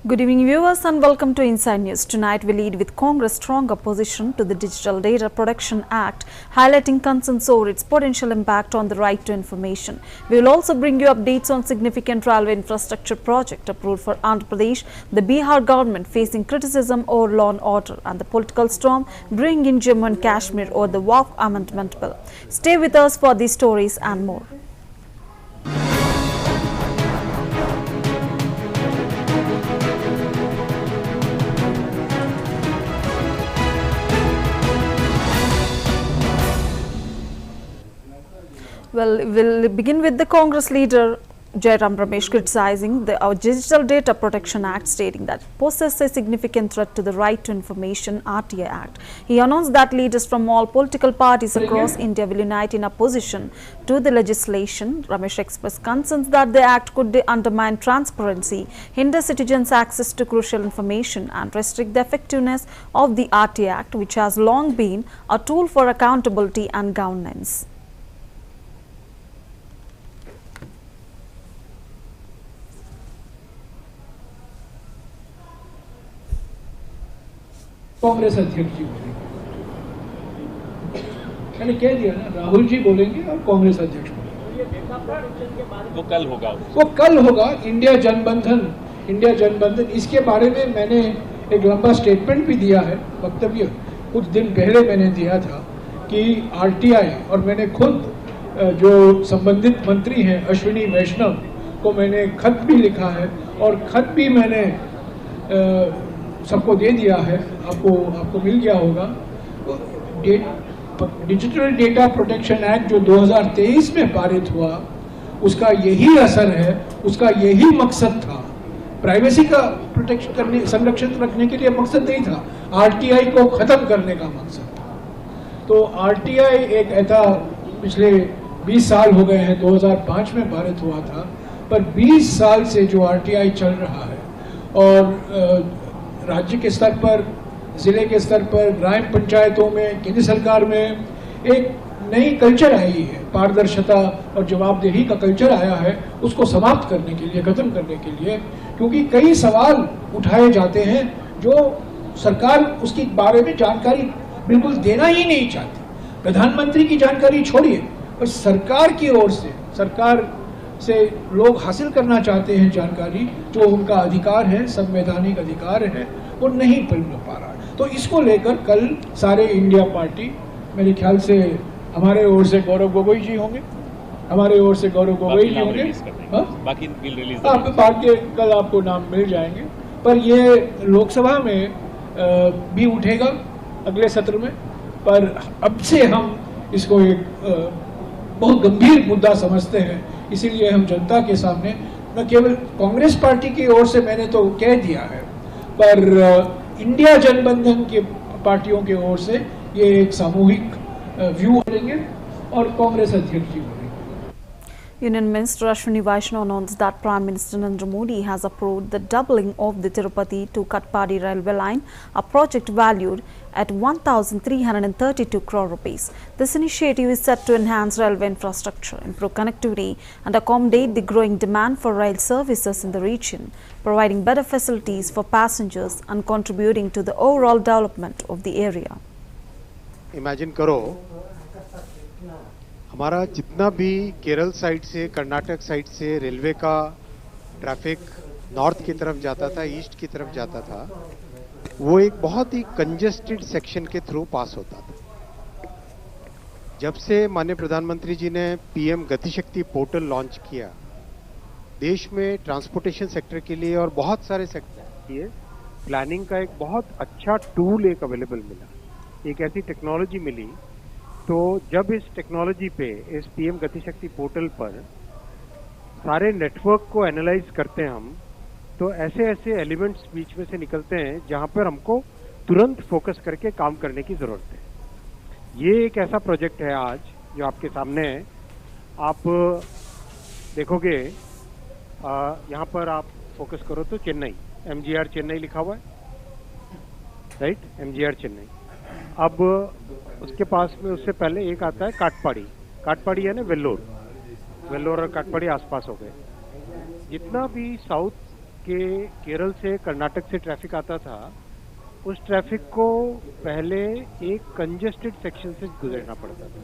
Good evening viewers and welcome to Inside News. Tonight we lead with Congress' strong opposition to the Digital Data Protection Act, highlighting concerns over its potential impact on the right to information. We will also bring you updates on significant railway infrastructure project approved for Andhra Pradesh, the Bihar government facing criticism over law and order, and the political storm brewing in Jammu and Kashmir over the Waqf Amendment Bill. Stay with us for these stories and more. Well, we'll begin with the Congress leader Jairam Ramesh criticizing the Digital Data Protection Act, stating that it poses a significant threat to the Right to Information (RTI) Act. He announced that leaders from all political parties across India will unite in opposition to the legislation. Ramesh expressed concerns that the act could undermine transparency, hinder citizens' access to crucial information, and restrict the effectiveness of the RTI Act, which has long been a tool for accountability and governance. Congress अध्यक्ष जी बोलेंगे, मैंने कह दिया ना, राहुल जी बोलेंगे और कांग्रेस अध्यक्ष बोलेंगे। वो कल होगा। इंडिया जनबंधन इसके बारे में मैंने एक लंबा स्टेटमेंट भी दिया है, वक्तव्य कुछ दिन पहले मैंने दिया था कि आरटीआई, और मैंने खुद जो संबंधित मंत्री हैं अश्विनी वैष्णव को मैंने खत भी लिखा है और खत भी मैंने सबको दे दिया है, आपको मिल गया होगा। डिजिटल डेटा प्रोटेक्शन एक्ट जो 2023 में पारित हुआ, उसका यही असर है, उसका यही मकसद था। प्राइवेसी का प्रोटेक्शन करने, संरक्षित रखने के लिए मकसद नहीं था, आरटीआई को खत्म करने का मकसद था। तो आरटीआई एक ऐसा पिछले 20 साल हो गए हैं, 2005 में पारित हुआ था, पर 20 साल से जो आरटीआई चल रहा है और राज्य के स्तर पर, जिले के स्तर पर, ग्राम पंचायतों में, केंद्र सरकार में एक नई कल्चर आई है, पारदर्शिता और जवाबदेही का कल्चर आया है, उसको समाप्त करने के लिए, खत्म करने के लिए। क्योंकि कई सवाल उठाए जाते हैं जो सरकार उसके बारे में जानकारी बिल्कुल देना ही नहीं चाहती। प्रधानमंत्री की जानकारी छोड़िए, और सरकार से लोग हासिल करना चाहते हैं जानकारी, जो उनका अधिकार है, संवैधानिक अधिकार है, वो नहीं मिल पा रहा है। तो इसको लेकर कल सारे इंडिया पार्टी, मेरे ख्याल से हमारे ओर से गौरव गोगोई जी होंगे, बाकी बिल रिलीज बाकी कल आपको नाम मिल जाएंगे, पर ये लोकसभा में भी उठेगा अगले सत्र में। पर अब से हम इसको एक बहुत गंभीर मुद्दा समझते हैं, इसीलिए हम जनता के सामने, न केवल कांग्रेस पार्टी की ओर से मैंने तो कह दिया है, पर इंडिया जनबंधन के पार्टियों की ओर से ये एक सामूहिक व्यू लेंगे और कांग्रेस अध्यक्ष जी बोलेंगे। Union Minister Ashwini Vaishnaw announced that Prime Minister Narendra Modi has approved the doubling of the Tirupati to Katpadi railway line, a project valued at 1,332 crore rupees. This initiative is set to enhance railway infrastructure, improve connectivity and accommodate the growing demand for rail services in the region, providing better facilities for passengers and contributing to the overall development of the area. Imagine करो, हमारा जितना भी Kerala side से, Karnataka side से railway का traffic north की तरफ जाता था, ईस्ट की तरफ जाता था, वो एक बहुत ही कंजेस्टेड सेक्शन के थ्रू पास होता था। जब से माननीय प्रधानमंत्री जी ने पीएम गतिशक्ति पोर्टल लॉन्च किया, देश में ट्रांसपोर्टेशन सेक्टर के लिए और बहुत सारे सेक्टर के लिए प्लानिंग का एक बहुत अच्छा टूल एक अवेलेबल मिला, एक ऐसी टेक्नोलॉजी मिली। तो जब इस टेक्नोलॉजी पे, इस पीएम गतिशक्ति पोर्टल पर सारे नेटवर्क को एनालाइज करते हैं हम, तो ऐसे ऐसे एलिमेंट्स बीच में से निकलते हैं जहां पर हमको तुरंत फोकस करके काम करने की जरूरत है। ये एक ऐसा प्रोजेक्ट है आज जो आपके सामने है। आप देखोगे यहाँ पर आप फोकस करो तो चेन्नई, एमजीआर चेन्नई लिखा हुआ है, राइट, एमजीआर चेन्नई। अब उसके पास में उससे पहले एक आता है काटपाड़ी है ना, वेल्लोर और काटपाड़ी आसपास हो गए। जितना भी साउथ कि केरल से कर्नाटक से ट्रैफिक आता था, उस ट्रैफिक को पहले एक कंजेस्टेड सेक्शन से गुजरना पड़ता था,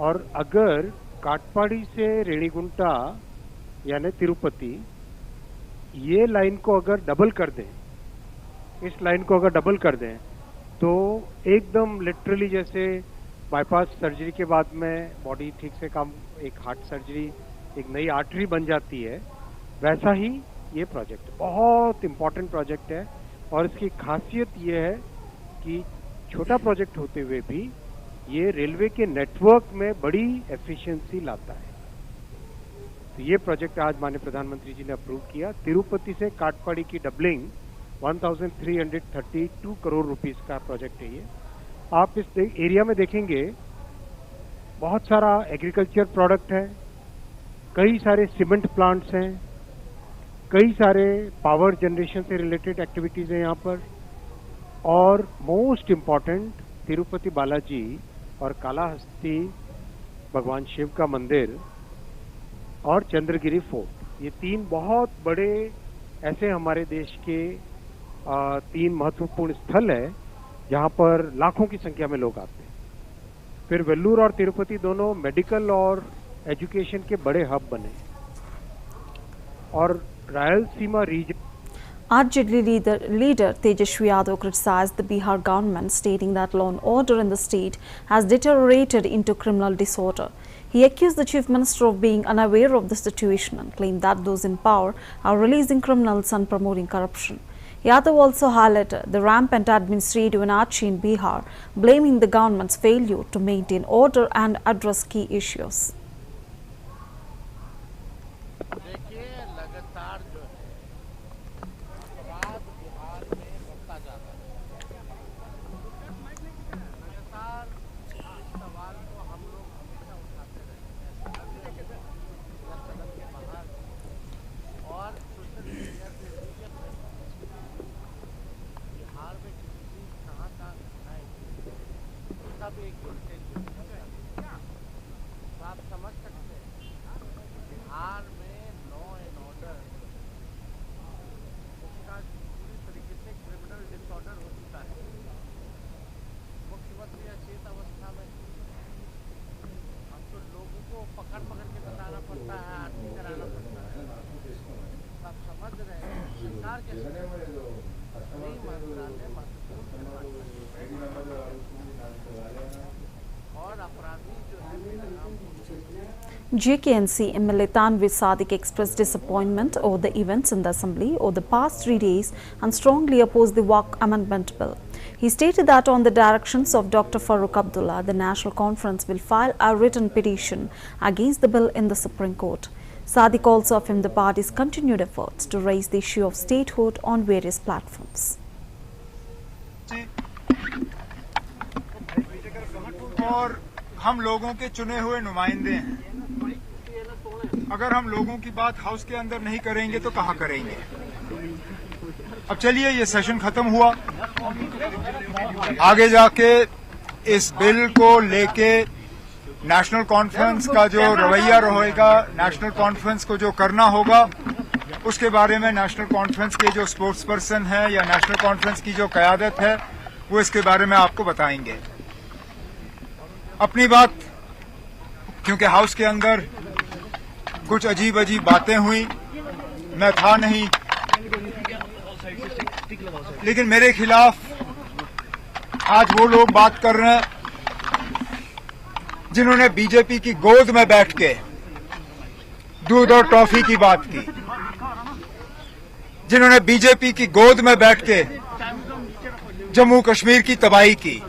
और अगर काटपाड़ी से रेणीगुंटा यानी तिरुपति ये लाइन को अगर डबल कर दें, इस लाइन को अगर डबल कर दें, तो एकदम लिटरली जैसे बाईपास सर्जरी के बाद में बॉडी ठीक से काम, एक हार्ट सर्जरी, एक नई आर्टरी बन जाती है, वैसा ही ये प्रोजेक्ट बहुत इम्पोर्टेंट प्रोजेक्ट है। और इसकी खासियत ये है कि छोटा प्रोजेक्ट होते हुए भी ये रेलवे के नेटवर्क में बड़ी एफिशिएंसी लाता है। तो ये प्रोजेक्ट आज माननीय प्रधानमंत्री जी ने अप्रूव किया। तिरुपति से काटपाड़ी की डबलिंग 1332 करोड़ रुपीस का प्रोजेक्ट है ये। आप इस एरिया में देखेंगे बहुत सारा एग्रीकल्चर प्रोडक्ट है, कई सारे सीमेंट प्लांट्स हैं, कई सारे पावर जनरेशन से रिलेटेड एक्टिविटीज हैं यहाँ पर, और मोस्ट इम्पॉर्टेंट तिरुपति बालाजी और कालाहस्ती भगवान शिव का मंदिर और चंद्रगिरी फोर्ट, ये तीन बहुत बड़े ऐसे हमारे देश के तीन महत्वपूर्ण स्थल है जहाँ पर लाखों की संख्या में लोग आते हैं। फिर वेल्लूर और तिरुपति दोनों मेडिकल और एजुकेशन के बड़े हब बने, और Rayalaseema region. RJD leader Tejashwi Yadav criticized the Bihar government, stating that law and order in the state has deteriorated into criminal disorder. He accused the Chief Minister of being unaware of the situation and claimed that those in power are releasing criminals and promoting corruption. Yadav also highlighted the rampant administrative anarchy in Bihar, blaming the government's failure to maintain order and address key issues. आप समझ सकते हैं बिहार में law and order उसका पूरी तरीके से criminal disorder हो चुका है। मुख्यमंत्री अचेत अवस्था में हम तो लोगों को पकड़ के बताना पड़ता है, आरती कराना पड़ता है। आप समझ रहे हैं सरकार के बड़ी मात्रा में और अपराधी जो है JKNC MLA Tanvir Sadiq expressed disappointment over the events in the Assembly over the past 3 days and strongly opposed the Waqf Amendment Bill. He stated that on the directions of Dr. Farooq Abdullah, the National Conference will file a written petition against the bill in the Supreme Court. Sadiq also affirmed the party's continued efforts to raise the issue of statehood on various platforms. और हम लोगों के चुने हुए नुमाइंदे हैं। अगर हम लोगों की बात हाउस के अंदर नहीं करेंगे तो कहाँ करेंगे। अब चलिए, ये सेशन खत्म हुआ, आगे जाके इस बिल को लेके नेशनल कॉन्फ्रेंस का जो रवैया रहेगा, नेशनल कॉन्फ्रेंस को जो करना होगा, उसके बारे में नेशनल कॉन्फ्रेंस के जो स्पोर्ट्स पर्सन है या नेशनल कॉन्फ्रेंस की जो क़यादत है वो इसके बारे में आपको बताएंगे। अपनी बात, क्योंकि हाउस के अंदर कुछ अजीब बातें हुई, मैं था नहीं, लेकिन मेरे खिलाफ आज वो लोग बात कर रहे हैं जिन्होंने बीजेपी की गोद में बैठ के दूध और टॉफी की बात की, जिन्होंने बीजेपी की गोद में बैठ के जम्मू कश्मीर की तबाही की।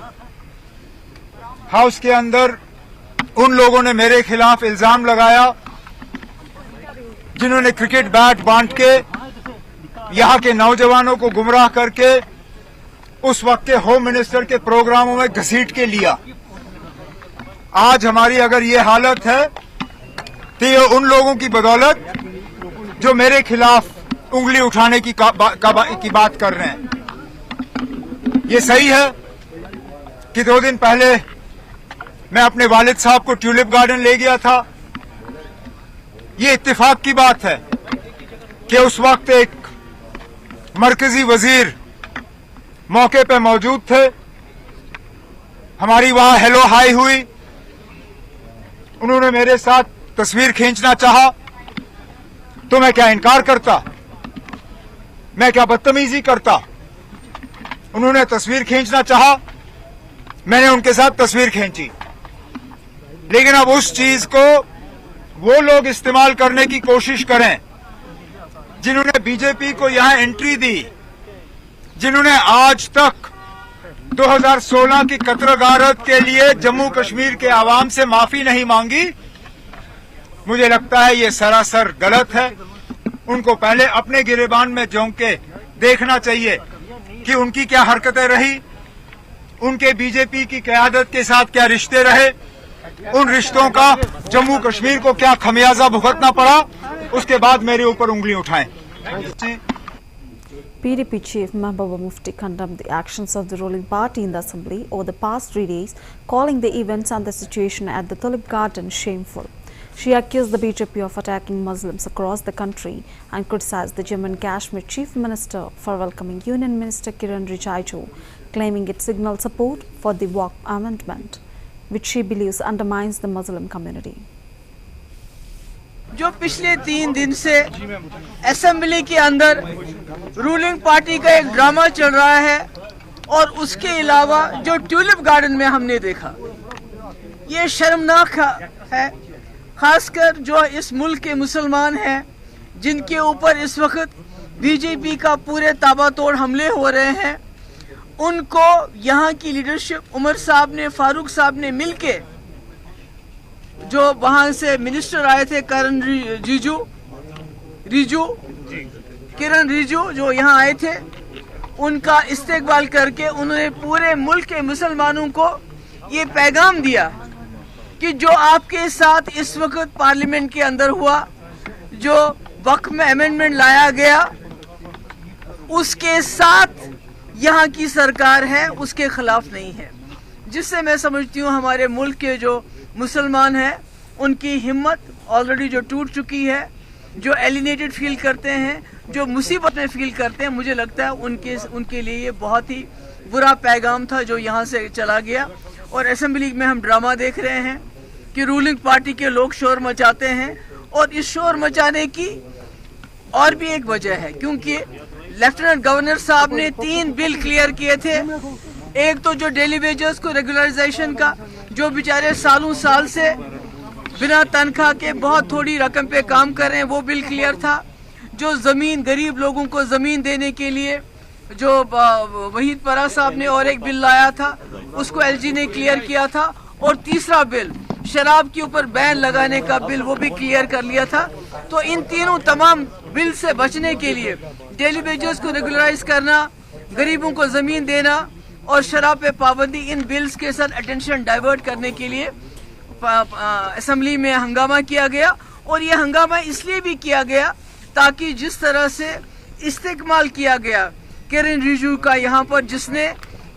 हाउस के अंदर उन लोगों ने मेरे खिलाफ इल्जाम लगाया जिन्होंने क्रिकेट बैट बांट के यहां के नौजवानों को गुमराह करके उस वक्त के होम मिनिस्टर के प्रोग्रामों में घसीट के लिया। आज हमारी अगर ये हालत है तो ये उन लोगों की बदौलत जो मेरे खिलाफ उंगली उठाने की बात कर रहे हैं। ये सही है कि 2 दिन पहले मैं अपने वालिद साहब को ट्यूलिप गार्डन ले गया था। ये इत्तेफाक की बात है कि उस वक्त एक मरकजी वजीर मौके पे मौजूद थे। हमारी वहां हेलो हाय हुई। उन्होंने मेरे साथ तस्वीर खींचना चाहा तो मैं क्या इनकार करता? मैं क्या बदतमीजी करता? उन्होंने तस्वीर खींचना चाहा, मैंने उनके साथ तस्वीर खींची। लेकिन अब उस चीज को वो लोग इस्तेमाल करने की कोशिश करें जिन्होंने बीजेपी को यहां एंट्री दी, जिन्होंने आज तक 2016 की कत्ल गारत के लिए जम्मू कश्मीर के आवाम से माफी नहीं मांगी। मुझे लगता है ये सरासर गलत है। उनको पहले अपने गिरेबान में झोंक के देखना चाहिए कि उनकी क्या हरकतें रही, उनके बीजेपी की क़यादत के साथ क्या रिश्ते रहे, उन रिश्तों का जम्मू कश्मीर को क्या खमियाजा भुगतना पड़ा, उसके बाद मेरे ऊपर उंगली उठाएं। PDP chief Mahbooba Mufti condemned the actions of the ruling party in the assembly over the past 3 days, calling the events and the situation at the Tulip Garden shameful. She accused the BJP of attacking Muslims across the country and criticized the Jammu and Kashmir Chief Minister for welcoming Union Minister Kiran Rijiju, claiming it signaled support for the Waqf amendment, which she believes undermines the Muslim community. जो पिछले 3 दिन से assembly के अंदर ruling party का एक drama चल रहा है और उसके अलावा जो ट्यूलिप गार्डन में हमने देखा, ये शर्मनाक है। खासकर जो इस मुल्क के मुसलमान हैं जिनके ऊपर इस वक्त बीजेपी का पूरे ताबड़तोड़ हमले हो रहे हैं, उनको यहाँ की लीडरशिप उमर साहब ने, फारूक साहब ने मिलके, जो वहां से मिनिस्टर आए थे किरण रिजू जो यहाँ आए थे, उनका इस्तेकबाल करके उन्होंने पूरे मुल्क के मुसलमानों को ये पैगाम दिया कि जो आपके साथ इस वक्त पार्लियामेंट के अंदर हुआ, जो वक्फ में अमेंडमेंट लाया गया, उसके साथ यहाँ की सरकार है, उसके खिलाफ नहीं है। जिससे मैं समझती हूँ हमारे मुल्क के जो मुसलमान हैं उनकी हिम्मत ऑलरेडी जो टूट चुकी है, जो एलिनेटेड फील करते हैं, जो मुसीबत में फील करते हैं, मुझे लगता है उनके लिए ये बहुत ही बुरा पैगाम था जो यहाँ से चला गया। और असेंबली में हम ड्रामा देख रहे हैं कि रूलिंग पार्टी के लोग शोर मचाते हैं, और इस शोर मचाने की और भी एक वजह है, क्योंकि लेफ्टिनेंट गवर्नर साहब ने 3 बिल क्लियर किए थे। एक तो जो डेली वेजेस को रेगुलराइजेशन का, जो बेचारे सालों साल से बिना तनख्वाह के बहुत थोड़ी रकम पे काम कर रहे हैं, वो बिल क्लियर था। जो ज़मीन, गरीब लोगों को ज़मीन देने के लिए जो वहीद परा साहब ने और एक बिल लाया था, उसको एलजी ने क्लियर किया था। और तीसरा बिल, शराब के ऊपर बैन लगाने का बिल, वो भी क्लियर कर लिया था। तो इन तीनों तमाम बिल से बचने के लिए, डेली वेजेस को रेगुलराइज करना, गरीबों को ज़मीन देना और शराब पे पाबंदी, इन बिल्स के साथ अटेंशन डाइवर्ट करने के लिए असेंबली में हंगामा किया गया। और ये हंगामा इसलिए भी किया गया ताकि जिस तरह से इस्तेमाल किया गया किरण रिजिजू का यहाँ पर, जिसने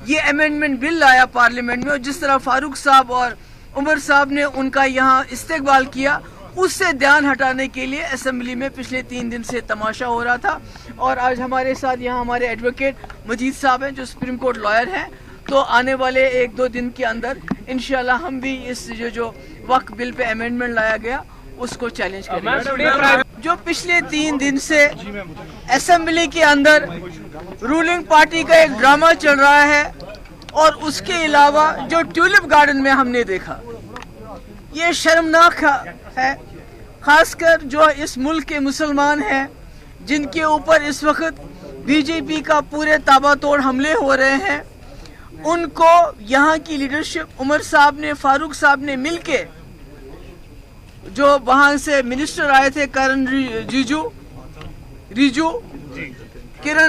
ये अमेंडमेंट बिल लाया पार्लियामेंट में, और जिस तरह फारूक साहब और उमर साहब ने उनका यहाँ इस्तेमाल किया, उससे ध्यान हटाने के लिए असेंबली में पिछले 3 दिन से तमाशा हो रहा था। और आज हमारे साथ यहाँ हमारे एडवोकेट मजीद साहब हैं जो सुप्रीम कोर्ट लॉयर हैं। तो आने वाले 1-2 दिन के अंदर इंशाल्लाह हम भी इस जो वक्फ बिल पे अमेंडमेंट लाया गया उसको चैलेंज करेंगे। जो पिछले 3 दिन से असेंबली के अंदर रूलिंग पार्टी का एक ड्रामा चल रहा है और उसके अलावा जो ट्यूलिप गार्डन में हमने देखा, ये शर्मनाक है। खासकर जो इस मुल्क के मुसलमान हैं जिनके ऊपर इस वक्त बीजेपी का पूरे ताबड़तोड़ हमले हो रहे हैं, उनको यहाँ की लीडरशिप उमर साहब ने, फारूक साहब ने मिलके, जो वहां से मिनिस्टर आए थे किरण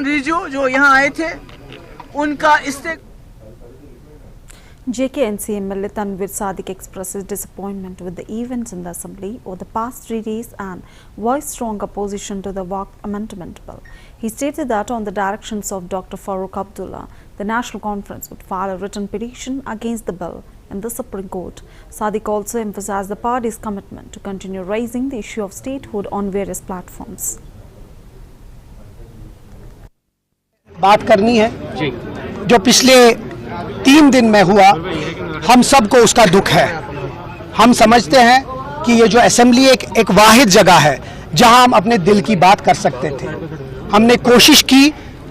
रिजू जो यहाँ आए थे, उनका JKNC MLA Tanvir Sadiq expresses disappointment with the events in the Assembly over the past 3 days and voiced strong opposition to the Waqf Amendment Bill. He stated that on the directions of Dr. Farooq Abdullah, the National Conference would file a written petition against the bill in the Supreme Court. Sadiq also emphasized the party's commitment to continue raising the issue of statehood on various platforms. बात करनी है जो पिछले 3 दिन में हुआ। हम सबको उसका दुख है। हम समझते हैं कि ये जो असेंबली एक वाहिद जगह है जहां हम अपने दिल की बात कर सकते थे। हमने कोशिश की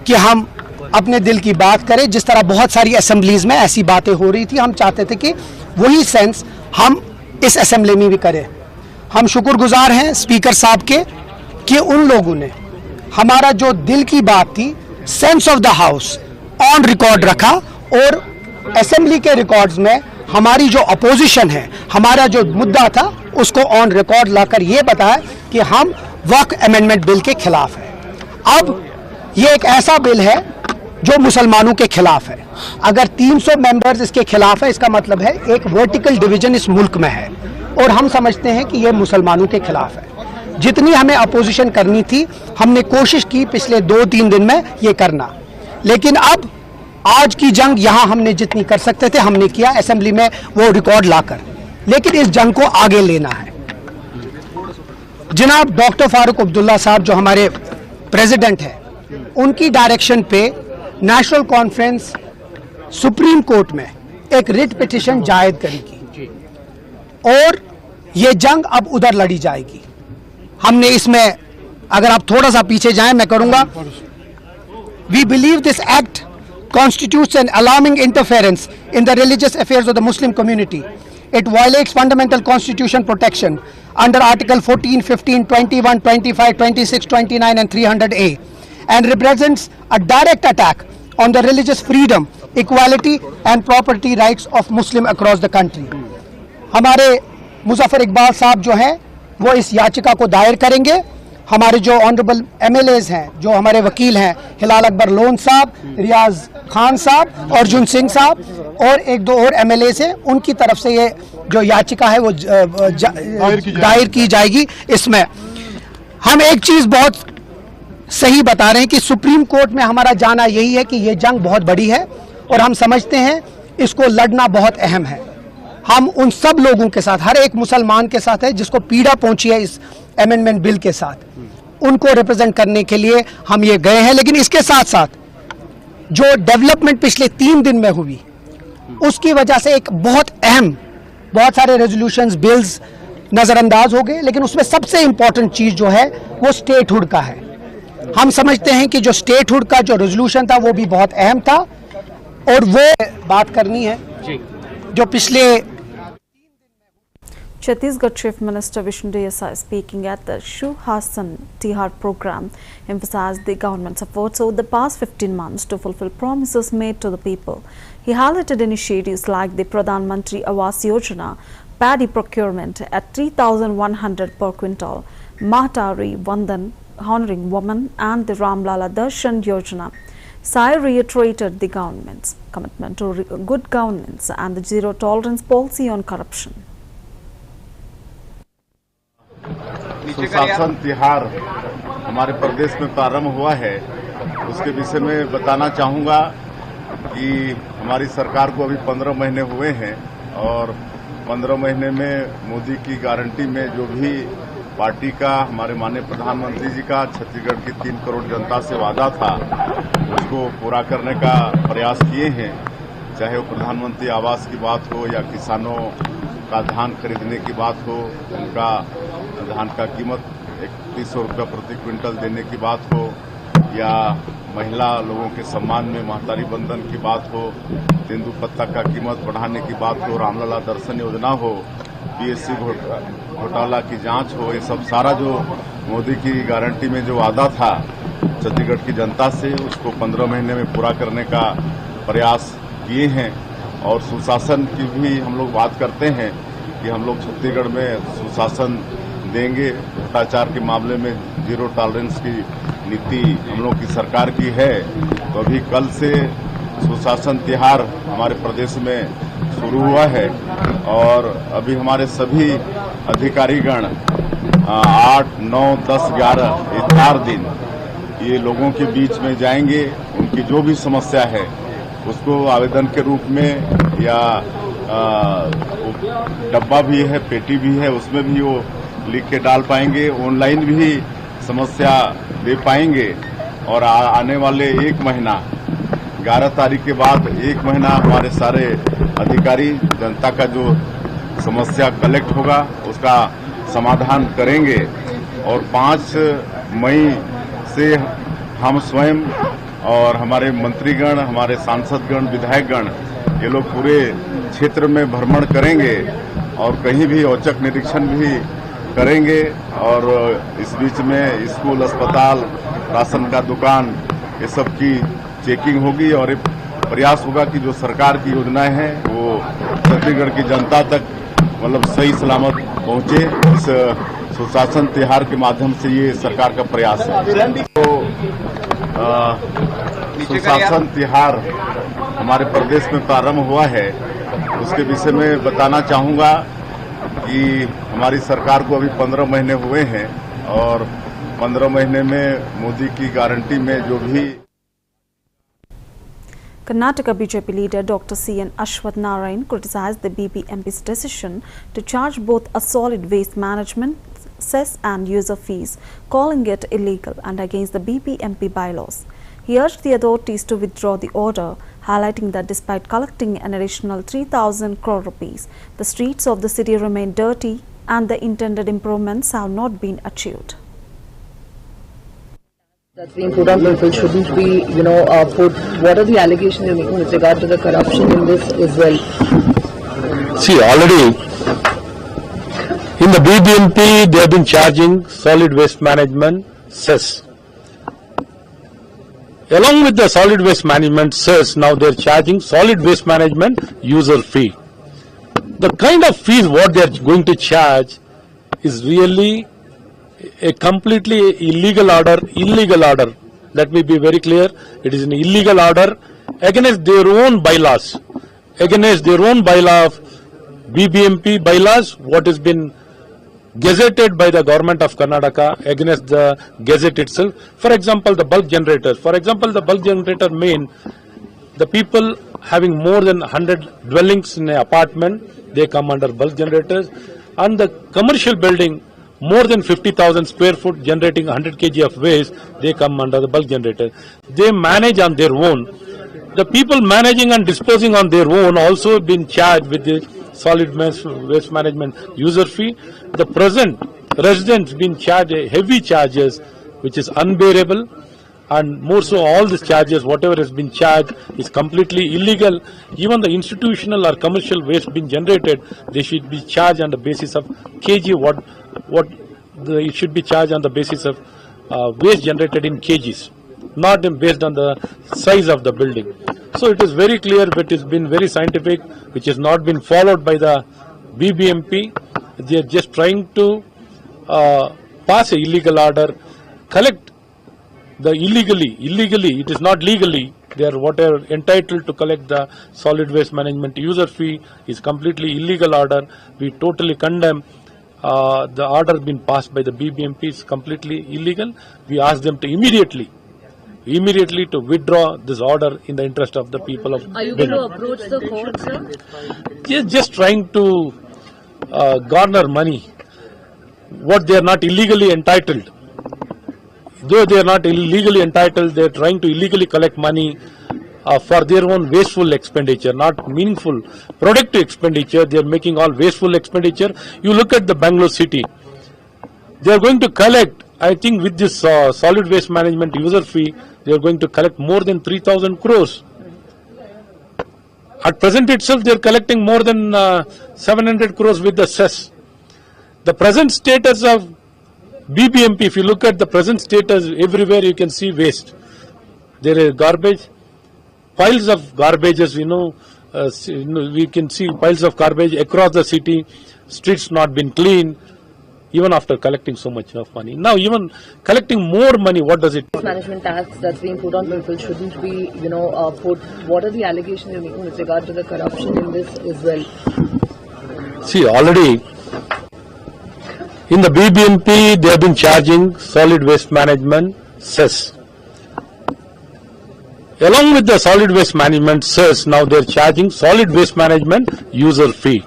कि हम अपने दिल की बात करें, जिस तरह बहुत सारी असेंबलीज में ऐसी बातें हो रही थी। हम चाहते थे कि वही सेंस हम इस असेंबली में भी करें। हम शुक्रगुजार हैं स्पीकर साहब के कि उन लोगों ने हमारा जो दिल की बात थी, sense of the house, on record रखा और असेंबली के रिकॉर्ड्स में हमारी जो अपोजिशन है, हमारा जो मुद्दा था, उसको ऑन रिकॉर्ड लाकर ये बताया कि हम वक्फ अमेंडमेंट बिल के खिलाफ हैं। अब ये एक ऐसा बिल है जो मुसलमानों के खिलाफ है। अगर 300 मेंबर्स इसके खिलाफ है, इसका मतलब है एक वर्टिकल डिवीजन इस मुल्क में है और हम समझते हैं कि ये मुसलमानों के खिलाफ है। जितनी हमें अपोजिशन करनी थी, हमने कोशिश की पिछले 2-3 दिन में ये करना, लेकिन अब आज की जंग यहां हमने जितनी कर सकते थे हमने किया असेंबली में वो रिकॉर्ड लाकर, लेकिन इस जंग को आगे लेना है। जनाब डॉक्टर फारूक अब्दुल्ला साहब जो हमारे प्रेसिडेंट हैं, उनकी डायरेक्शन पे नेशनल कॉन्फ्रेंस सुप्रीम कोर्ट में एक रिट पिटिशन जायद करेगी और ये जंग अब उधर लड़ी जाएगी। हमने इसमें, अगर आप थोड़ा सा पीछे जाएं, मैं करूंगा, we believe this act constitutes an alarming interference in the religious affairs of the Muslim community. It violates fundamental constitution protection under Article 14, 15, 21, 25, 26, 29 and 300A and represents a direct attack on the religious freedom, equality and property rights of Muslim across the country. हमारे मुजफ्फर इकबाल साहब जो हैं वो इस याचिका को दायर करेंगे। हमारे जो ऑनरेबल एमएलएज हैं, जो हमारे वकील हैं, हिलाल अकबर लोन साहब, रियाज खान साहब, अर्जुन सिंह साहब और 1-2 और एमएलएज हैं, उनकी तरफ से ये जो याचिका है वो दायर की जाएगी। इसमें हम एक चीज बहुत सही बता रहे हैं कि सुप्रीम कोर्ट में हमारा जाना यही है कि ये जंग बहुत बड़ी है और हम समझते हैं इसको लड़ना बहुत अहम है। हम उन सब लोगों के साथ, हर एक मुसलमान के साथ है जिसको पीड़ा पहुंची है इस अमेंडमेंट बिल के साथ, उनको रिप्रेजेंट करने के लिए हम ये गए हैं। लेकिन इसके साथ साथ जो डेवलपमेंट पिछले 3 दिन में हुई, उसकी वजह से एक बहुत अहम, बहुत सारे रेजोल्यूशंस, बिल्स नजरअंदाज हो गए, लेकिन उसमें सबसे इंपॉर्टेंट चीज जो है वो स्टेटहुड का है। हम समझते हैं कि जो स्टेटहुड का जो रेजोल्यूशन था वो भी बहुत अहम था और वो बात करनी है जो पिछले Chhattisgarh Chief Minister Vishnu Desai, speaking at the Shu Hassan Tihar program, emphasized the government's efforts over the past 15 months to fulfill promises made to the people. He highlighted initiatives like the Pradhan Mantri Awas Yojana, paddy procurement at 3,100 per quintal, Mahatari Vandan honoring women, and the Ramlala Darshan Yojana. Sai reiterated the government's commitment to good governance and the zero tolerance policy on corruption. सुशासन तिहार हमारे प्रदेश में प्रारंभ हुआ है, उसके विषय में बताना चाहूँगा कि हमारी सरकार को अभी 15 महीने हुए हैं और 15 महीने में मोदी की गारंटी में जो भी पार्टी का, हमारे माननीय प्रधानमंत्री जी का छत्तीसगढ़ की 3 करोड़ जनता से वादा था, उसको पूरा करने का प्रयास किए हैं। चाहे वो प्रधानमंत्री आवास की बात हो या किसानों का धान खरीदने की बात हो, उनका धान का कीमत 3100 रुपये प्रति क्विंटल देने की बात हो, या महिला लोगों के सम्मान में महतारी बंधन की बात हो, तेंदुपत्ता का कीमत बढ़ाने की बात हो, रामलला दर्शन योजना हो, पीएससी घोटाला की जांच हो, ये सब सारा जो मोदी की गारंटी में जो वादा था छत्तीसगढ़ की जनता से, उसको 15 महीने में पूरा करने का प्रयास किए हैं। और सुशासन की भी हम लोग बात करते हैं कि हम लोग छत्तीसगढ़ में सुशासन देंगे। भ्रष्टाचार के मामले में जीरो टॉलरेंस की नीति हम लोग की सरकार की है। तो अभी कल से सुशासन तिहार हमारे प्रदेश में शुरू हुआ है और अभी हमारे सभी अधिकारीगण 8, 9, 10, 11 ये 4 दिन ये लोगों के बीच में जाएंगे। उनकी जो भी समस्या है उसको आवेदन के रूप में या डब्बा भी है, पेटी भी है, उसमें भी वो लिख के डाल पाएंगे, ऑनलाइन भी समस्या दे पाएंगे और आने वाले एक महीना 11 तारीख के बाद एक महीना हमारे सारे अधिकारी जनता का जो समस्या कलेक्ट होगा उसका समाधान करेंगे और 5 मई से हम स्वयं और हमारे मंत्रीगण, हमारे सांसदगण, विधायकगण ये लोग पूरे क्षेत्र में भ्रमण करेंगे और कहीं भी औचक निरीक्षण भी करेंगे और इस बीच में स्कूल, अस्पताल, राशन का दुकान ये सब की चेकिंग होगी और एक प्रयास होगा कि जो सरकार की योजनाएं हैं वो छत्तीसगढ़ की जनता तक मतलब सही सलामत पहुंचे। इस सुशासन त्योहार के माध्यम से ये सरकार का प्रयास है। तो सुशासन त्योहार हमारे प्रदेश में प्रारंभ हुआ है, उसके विषय में बताना चाहूँगा कि हमारी सरकार को अभी 15 महीने हुए हैं और 15 महीने में मोदी की गारंटी में जो भी Karnataka BJP leader Dr. C.N. Ashwath Narayan criticized the BBMP's decision to charge both a solid waste management cess and user fees, calling it illegal and against the BBMP bylaws. He urged the authorities to withdraw the order, highlighting that despite collecting an additional 3,000 crore rupees, the streets of the city remain dirty and the intended improvements have not been achieved. That's being put on people shouldn't be, put. What are the allegations you're making with regard to the corruption in this as well? See, already in the BBMP they have been charging solid waste management cess. Along with the solid waste management cess, now they are charging solid waste management user fee. The kind of fees what they are going to charge is really a completely illegal order. Let me be very clear. It is an illegal order against their own bylaws, against their own bylaw of BBMP bylaws, what has been gazetted by the government of Karnataka against the gazette itself. For example, the bulk generators. For example, the bulk generator mean the people having more than 100 dwellings in an apartment, they come under bulk generators, and the commercial building more than 50,000 square foot generating 100 kg of waste, they come under the bulk generator. They manage on their own. The people managing and disposing on their own also been charged with the solid waste management user fee. The present residents been charged heavy charges, which is unbearable, and more so all these charges, whatever has been charged, is completely illegal. Even the institutional or commercial waste being generated, they should be charged on the basis of kg. It should be charged on the basis of waste generated in kgs, not based on the size of the building. So it is very clear, but it has been very scientific, which has not been followed by the BBMP. They are just trying to pass an illegal order, collect the illegally, it is not legally, they are whatever entitled to collect the solid waste management user fee is completely illegal order. We totally condemn the order been passed by the BBMP is completely illegal. We ask them to immediately to withdraw this order in the interest of the people of. Are you going to approach the court, sir? Just trying to garner money, what they are not illegally entitled. Though they are not illegally entitled, they are trying to illegally collect money for their own wasteful expenditure, not meaningful, productive expenditure. They are making all wasteful expenditure. You look at the Bangalore city, they are going to collect, I think with this solid waste management user fee, they are going to collect more than 3,000 crores. At present itself, they are collecting more than 700 crores with the cess. The present status of BBMP, if you look at the present status, everywhere you can see waste. There is garbage, piles of garbages, we can see piles of garbage across the city, streets not been clean, even after collecting so much of money. Now even collecting more money, what does it? Management tax that's being put on people shouldn't be, put. What are the allegations you're making with regard to the corruption in this as well? See, already in the BBMP, they have been charging solid waste management cess. Along with the solid waste management cess, now they are charging solid waste management user fee.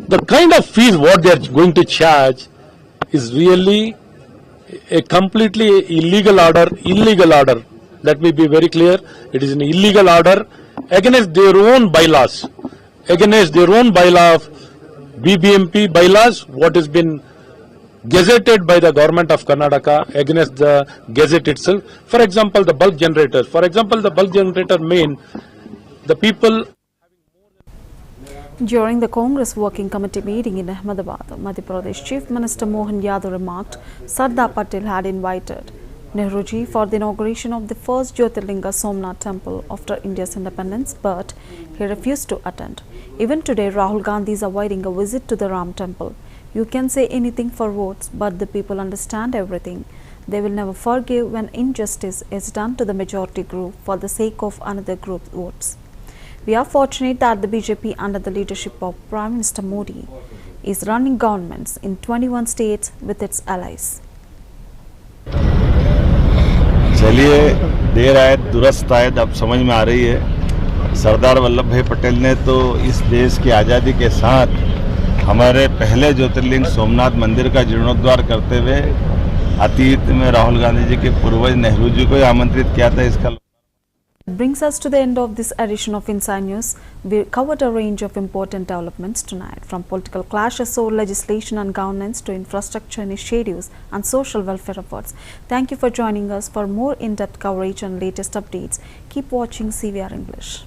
The kind of fees what they are going to charge is really a completely illegal order. Let me be very clear. It is an illegal order against their own bylaws, against their own bylaw of BBMP bylaws, what has been gazetted by the government of Karnataka against the gazette itself. For example, the bulk generators. For example, the bulk generator main, the people. During the Congress Working Committee meeting in Ahmedabad, Madhya Pradesh Chief Minister Mohan Yadav remarked Sardar Patel had invited Nehruji for the inauguration of the first Jyotirlinga Somnath temple after India's independence, but he refused to attend. Even today, Rahul Gandhi is avoiding a visit to the Ram temple. You can say anything for votes, but the people understand everything. They will never forgive when injustice is done to the majority group for the sake of another group's votes. We are fortunate that the BJP under the leadership of Prime Minister Modi is running governments in 21 states with its allies. चलिए देर आए दुरुस्त आए, अब समझ में आ रही है। सरदार वल्लभ भाई पटेल ने तो इस देश की आज़ादी के साथ हमारे पहले ज्योतिर्लिंग सोमनाथ मंदिर का जीर्णोद्धार करते हुए अतीत में राहुल गांधी जी के पूर्वज नेहरू जी को आमंत्रित किया था। इसका Brings us to the end of this edition of Inside News. We covered a range of important developments tonight, from political clashes over legislation and governance to infrastructure initiatives and social welfare efforts. Thank you for joining us. For more in-depth coverage and latest updates, keep watching CVR English.